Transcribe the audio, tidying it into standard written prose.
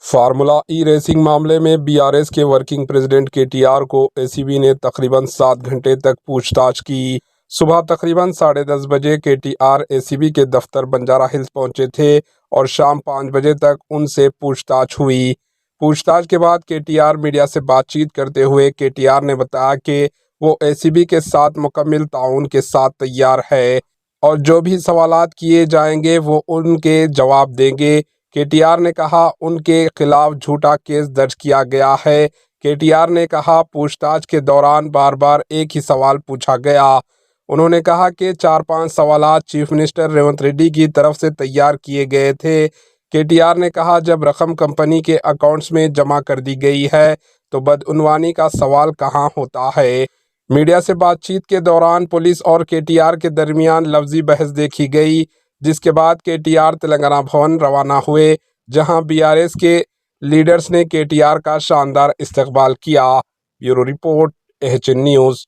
Formula ई racing मामले में BRS के वर्किंग प्रेसिडेंट केटीआर को एसीबी ने तकरीबन 7 घंटे तक पूछताछ की। सुबह तकरीबन 10:30 बजे केटीआर एसीबी के दफ्तर बंजारा हिल्स पहुंचे थे और शाम 5 बजे तक उनसे पूछताछ हुई। पूछताछ के बाद केटीआर मीडिया से बातचीत करते हुए केटीआर ने बताया कि वो एसीबी के साथ मुकम्मल ताउन के साथ तैयार है और जो भी सवालात किए जाएंगे वो उनके जवाब देंगे। केटीआर ने कहा उनके खिलाफ झूठा केस दर्ज किया गया है। केटीआर ने कहा पूछताछ के दौरान बार बार एक ही सवाल पूछा गया। उन्होंने कहा कि 4-5 सवालात चीफ मिनिस्टर रेवंत रेड्डी की तरफ से तैयार किए गए थे। केटीआर ने कहा जब रकम कंपनी के अकाउंट्स में जमा कर दी गई है तो बदउनवानी का सवाल कहां होता है। मीडिया से बातचीत के दौरान पुलिस और केटीआर के दरमियान लफ्जी बहस देखी गई, जिसके बाद केटीआर तेलंगाना भवन रवाना हुए, जहां बीआरएस के लीडर्स ने केटीआर का शानदार इस्तकबाल किया। Bureau report, AHN news.